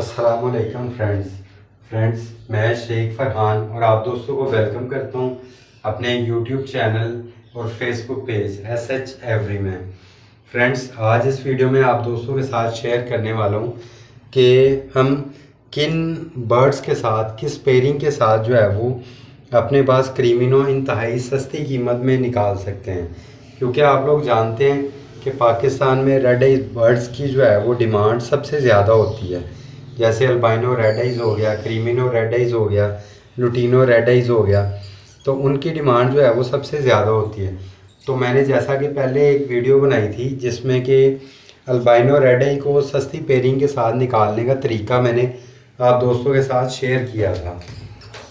अस्सलामुअलैकुम फ्रेंड्स मैं शेख फरहान और आप दोस्तों को वेलकम करता हूं अपने यूट्यूब चैनल और फेसबुक पेज SH एवरी में। फ्रेंड्स, आज इस वीडियो में आप दोस्तों के साथ शेयर करने वाला हूं कि हम किन बर्ड्स के साथ किस पेयरिंग के साथ जो है वो अपने पास क्रीमिनो इंतहाई सस्ती कीमत में निकाल सकते हैं। क्योंकि आप लोग जानते हैं कि पाकिस्तान में रेड आइज बर्ड्स की जो है वो डिमांड सबसे ज़्यादा होती है। जैसे अल्बाइनो रेड आइज हो गया, क्रीमिनो रेड आइज हो गया, लुटीनो रेड आइज हो गया, तो उनकी डिमांड जो है वो सबसे ज़्यादा होती है। तो मैंने जैसा कि पहले एक वीडियो बनाई थी जिसमें कि अल्बाइनो रेड आई को सस्ती पेयरिंग के साथ निकालने का तरीका मैंने आप दोस्तों के साथ शेयर किया था।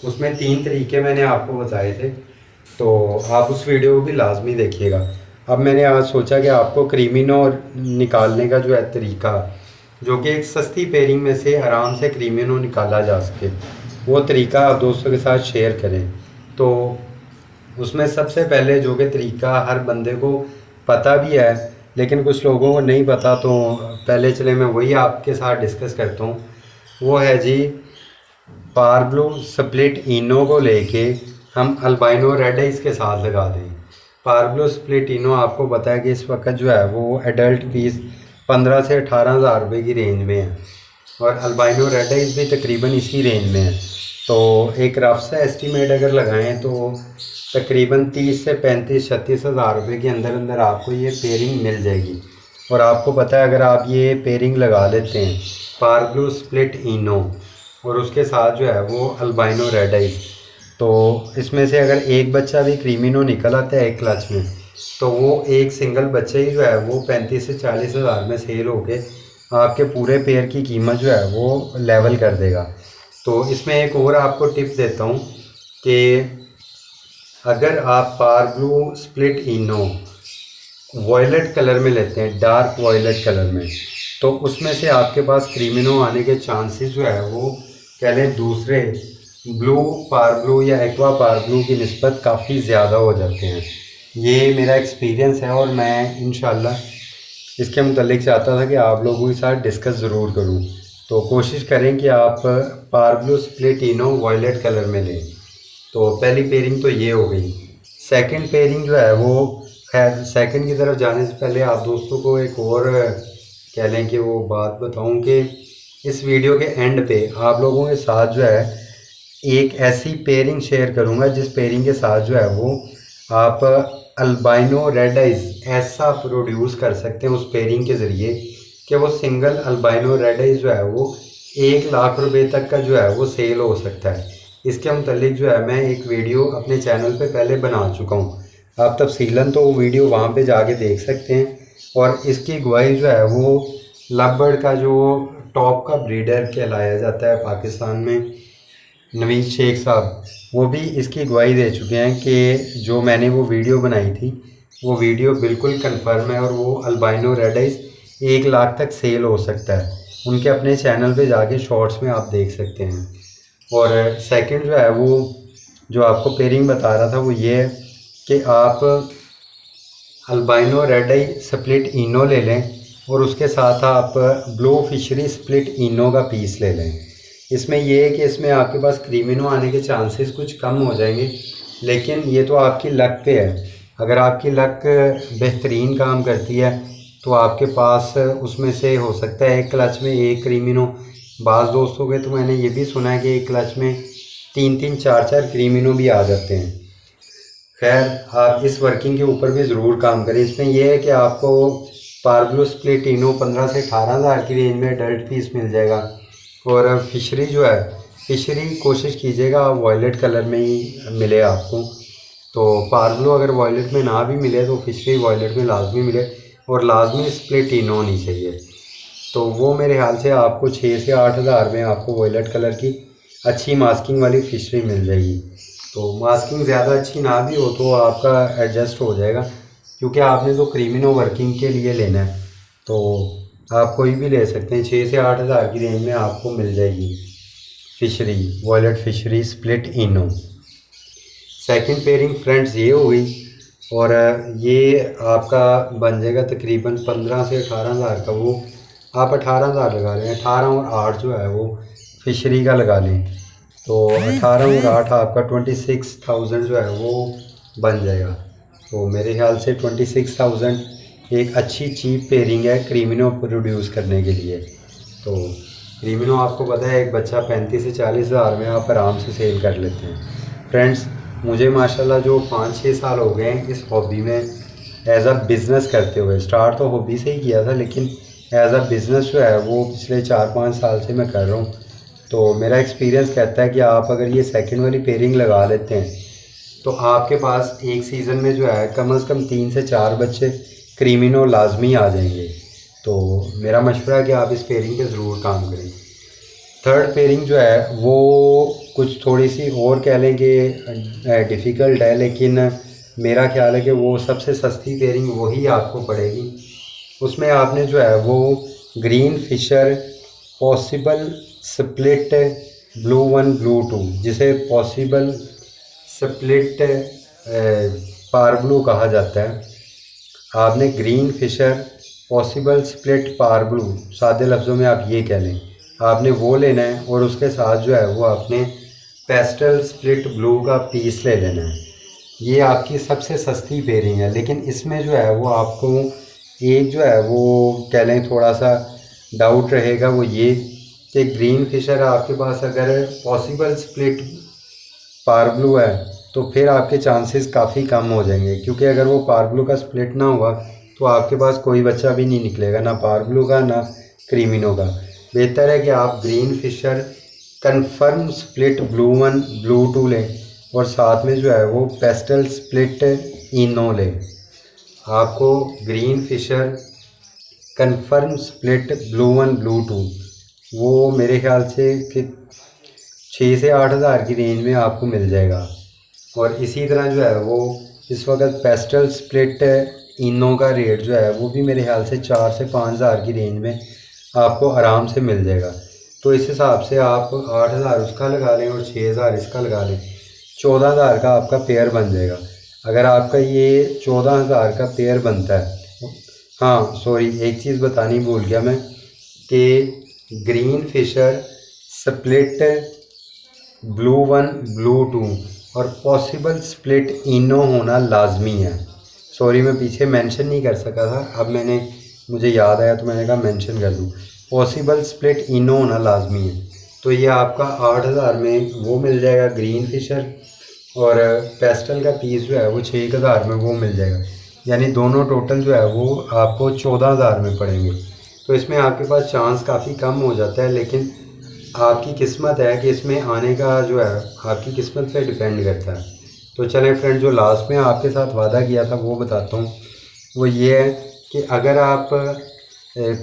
उसमें 3 तरीके मैंने आपको बताए थे, तो आप उस वीडियो को भी लाजमी देखिएगा। अब मैंने आज सोचा कि आपको क्रीमिनो निकालने का जो है तरीका, जो कि एक सस्ती पेयरिंग में से आराम से क्रीमिनो निकाला जा सके, वो तरीका आप दोस्तों के साथ शेयर करें। तो उसमें सबसे पहले जो कि तरीका हर बंदे को पता भी है लेकिन कुछ लोगों को नहीं पता, तो पहले चले मैं वही आपके साथ डिस्कस करता हूँ। वो है जी, पारब्लू स्प्लिट इनो को लेके हम अल्बाइनो रेड आइज के साथ लगा दें। पारब्लू स्प्लिट इनो आपको पता है कि इस वक्त जो है वो एडल्ट पीस 15 से 18,000 रुपये की रेंज में है और अल्बाइनो रेड आइज भी तकरीबन इसी रेंज में है। तो एक रफ सा एस्टीमेट अगर लगाएं तो तकरीबन 30 से 35-36 हज़ार रुपये के अंदर अंदर आपको ये पेयरिंग मिल जाएगी। और आपको पता है अगर आप ये पेयरिंग लगा लेते हैं पारब्लू स्प्लिट इनो और उसके साथ जो है वो अल्बाइनो रेड आइज, तो इसमें से अगर एक बच्चा भी क्रीमिनो निकल आता है एक क्लच में, तो वो एक सिंगल बच्चे ही जो है वो 35 से 40 हज़ार में सेल होके आपके पूरे पेयर की कीमत जो है वो लेवल कर देगा। तो इसमें एक और आपको टिप देता हूँ कि अगर आप पारब्लू स्प्लिट इनो वॉयलेट कलर में लेते हैं, डार्क वॉयलेट कलर में, तो उसमें से आपके पास क्रीमिनो आने के चांसेस जो है वो कह लें दूसरे ब्लू पारब्लू या एक्वा पारब्लू की निस्बत काफ़ी ज़्यादा हो जाते हैं। ये मेरा एक्सपीरियंस है और मैं इंशाल्लाह इसके मुतल्लिक चाहता था कि आप लोगों के साथ डिस्कस ज़रूर करूं। तो कोशिश करें कि आप पारब्लू स्प्लिट इनो वॉयलेट कलर में लें। तो पहली पेयरिंग तो ये हो गई। सेकंड पेयरिंग जो है वो, खैर सेकंड की तरफ जाने से पहले आप दोस्तों को एक और कह लें कि वो बात बताऊं कि इस वीडियो के एंड पे आप लोगों के साथ जो है एक ऐसी पेयरिंग शेयर करूंगा जिस पेयरिंग के साथ जो है वो आप अल्बाइनो रेड आइज ऐसा प्रोड्यूस कर सकते हैं उस पेयरिंग के ज़रिए कि वो सिंगल अल्बाइनो रेड आइज जो है वो 1 लाख रुपए तक का जो है वो सेल हो सकता है। इसके मुतालिक जो है मैं एक वीडियो अपने चैनल पे पहले बना चुका हूँ, आप तफसीलन तो वो वीडियो वहाँ पे जाके देख सकते हैं। और इसकी गवाही जो है वो लवबर्ड का जो टॉप का ब्रीडर कहलाया जाता है पाकिस्तान में, नवीद शेख साहब, वो भी इसकी गवाही दे चुके हैं कि जो मैंने वो वीडियो बनाई थी वो वीडियो बिल्कुल कंफर्म है और वो अल्बाइनो रेड आइज 1 लाख तक सेल हो सकता है। उनके अपने चैनल पे जाके शॉर्ट्स में आप देख सकते हैं। और सेकंड जो है वो जो आपको पेयरिंग बता रहा था वो ये है कि आप अल्बाइनो रेड आई स्प्लिट इनो ले लें और उसके साथ आप ब्लू फिशरी स्प्लिट इनो का पीस ले लें। इसमें ये है कि इसमें आपके पास क्रीमिनो आने के चांसेस कुछ कम हो जाएंगे, लेकिन ये तो आपकी लक पे है। अगर आपकी लक बेहतरीन काम करती है तो आपके पास उसमें से हो सकता है एक क्लच में एक क्रीमिनो, बाज़ दोस्तों के तो मैंने ये भी सुना है कि एक क्लच में 3-3 4-4 क्रीमिनो भी आ जाते हैं। खैर, आप इस वर्किंग के ऊपर भी ज़रूर काम करें। इसमें यह है कि आपको पारब्लू स्प्लिट इनो 15 से 18 हज़ार की रेंज में एडल्ट पीस मिल जाएगा। और फिशरी जो है, फिशरी कोशिश कीजिएगा आप वॉयलेट कलर में ही मिले आपको। तो पारब्लू अगर वॉयलेट में ना भी मिले तो फिशरी वॉयलेट में लाजमी मिले और लाजमी स्प्लिट इनो होनी चाहिए। तो वो मेरे ख्याल से आपको 6 से 8 हज़ार में आपको वॉयलेट कलर की अच्छी मास्किंग वाली फिशरी मिल जाएगी। तो मास्किंग ज़्यादा अच्छी ना भी हो तो आपका एडजस्ट हो जाएगा, क्योंकि आपने तो क्रीमिनो वर्किंग के लिए लेना है। तो आप कोई भी ले सकते हैं, 6 से 8 हज़ार की रेंज में आपको मिल जाएगी फिशरी, वॉयलेट फिशरी स्प्लिट इनो। सेकंड पेयरिंग फ्रेंड्स ये हो गई और ये आपका बन जाएगा तकरीबन 15 से 18 हज़ार का वो आप 18,000 लगा लें, 18 और 8 जो है वो फिशरी का लगा लें, तो 18 और 8 आपका 26,000 जो है वो बन जाएगा। तो मेरे ख्याल से 26,000 एक अच्छी चीप पेयरिंग है क्रीमिनो प्रोड्यूस करने के लिए। तो क्रीमिनो आपको पता है एक बच्चा 35 से 40 हज़ार में आप आराम से सेल कर लेते हैं। फ्रेंड्स, मुझे माशाल्लाह जो 5-6 साल हो गए हैं इस हॉबी में एज अ बिज़नेस करते हुए। स्टार्ट तो हॉबी से ही किया था, लेकिन एज अ बिज़नेस जो है वो पिछले 4-5 साल से मैं कर रहा हूँ। तो मेरा एक्सपीरियंस कहता है कि आप अगर ये सेकंड वाली पेयरिंग लगा लेते हैं तो आपके पास एक सीज़न में जो है कम से कम 3 से 4 बच्चे क्रीमिनो लाजमी आ जाएंगे। तो मेरा मशवरा है कि आप इस पेयरिंग पे ज़रूर काम करें। थर्ड पेयरिंग जो है वो कुछ थोड़ी सी और कह लें कि डिफ़िकल्ट है, लेकिन मेरा ख्याल है कि वो सबसे सस्ती पेयरिंग वही आपको पड़ेगी। उसमें आपने जो है वो green fisher possible split blue 1 blue 2, जिसे पॉसिबल स्प्लिट पार ब्लू कहा जाता है, आपने ग्रीन फिशर पॉसिबल स्प्लिट पार ब्लू, सादे लफ्ज़ों में आप ये कह लें, आपने वो लेना है और उसके साथ जो है वो आपने पेस्टल स्प्लिट ब्लू का पीस ले लेना है। ये आपकी सबसे सस्ती पेयरिंग है, लेकिन इसमें जो है वो आपको एक जो है वो कह लें थोड़ा सा डाउट रहेगा, वो ये कि ग्रीन फिशर आपके पास अगर पॉसिबल स्प्लिट पार ब्लू है तो फिर आपके चांसेस काफ़ी कम हो जाएंगे, क्योंकि अगर वो पार ब्लू का स्प्लिट ना हुआ तो आपके पास कोई बच्चा भी नहीं निकलेगा, ना पार ब्लू का ना क्रीमिनो का। बेहतर है कि आप green fisher confirm split blue 1 blue 2 लें और साथ में जो है वो पेस्टल स्प्लिट इनो लें। आपको green fisher confirm split blue 1 blue 2 वो मेरे ख्याल से कि 6 से 8 हज़ार की रेंज में आपको मिल जाएगा। और इसी तरह जो है वो इस वक्त पेस्टल स्प्लिट इनो का रेट जो है वो भी मेरे ख्याल से 4 से 5 हज़ार की रेंज में आपको आराम से मिल जाएगा। तो इस हिसाब से आप 8 हज़ार उसका लगा लें और 6 हज़ार इसका लगा लें, 14 हज़ार का आपका पेयर बन जाएगा। अगर आपका ये 14 हज़ार का पेयर बनता है, हाँ सॉरी एक चीज़ बतानी भूल गया मैं कि green fisher split blue 1 blue 2 और पॉसिबल स्प्लिट इनो होना लाजमी है। सॉरी मैं पीछे मेंशन नहीं कर सका था, अब मुझे याद आया तो मैंने कहा मेंशन कर दूँ। पॉसिबल स्प्लिट इनो होना लाजमी है। तो ये आपका 8 हज़ार में वो मिल जाएगा ग्रीन फिशर, और पेस्टल का पीस जो है वो 6 हज़ार में वो मिल जाएगा, यानी दोनों टोटल जो है वो आपको 14 हज़ार में पड़ेंगे। तो इसमें आपके पास चांस काफ़ी कम हो जाता है, लेकिन आपकी किस्मत है कि इसमें आने का जो है आपकी किस्मत पे डिपेंड करता है। तो चलें फ्रेंड, जो लास्ट में आपके साथ वादा किया था वो बताता हूँ। वो ये है कि अगर आप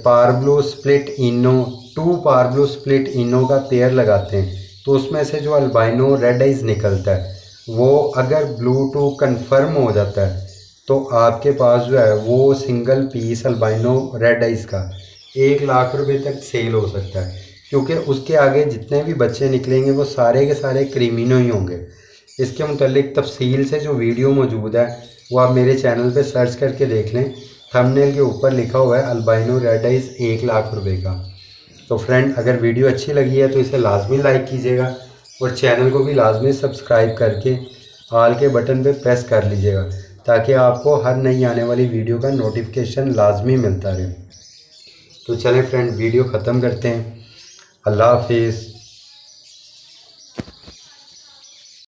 पारब्लू स्प्लिट इनो 2 पारब्लू स्प्लिट इनो का पेयर लगाते हैं तो उसमें से जो अल्बाइनो रेड आइज निकलता है वो अगर ब्लू 2 कन्फर्म हो जाता है तो आपके पास जो है वो single piece albino red eyes का 1 लाख रुपए तक सेल हो सकता है, क्योंकि उसके आगे जितने भी बच्चे निकलेंगे वो सारे के सारे क्रीमिनो ही होंगे। इसके मुतालिक तफसील से जो वीडियो मौजूद है वो आप मेरे चैनल पे सर्च करके देख लें। थंबनेल के ऊपर लिखा हुआ है अल्बाइनो रेड आइज 1 लाख रुपए का। तो फ्रेंड, अगर वीडियो अच्छी लगी है तो इसे लाजमी लाइक कीजिएगा और चैनल को भी लाजमी सब्सक्राइब करके ऑल के बटन पे प्रेस कर लीजिएगा, ताकि आपको हर नई आने वाली वीडियो का नोटिफिकेशन लाजमी मिलता रहे। तो चलें फ्रेंड, वीडियो ख़त्म करते हैं। अल्लाह हाफिज़।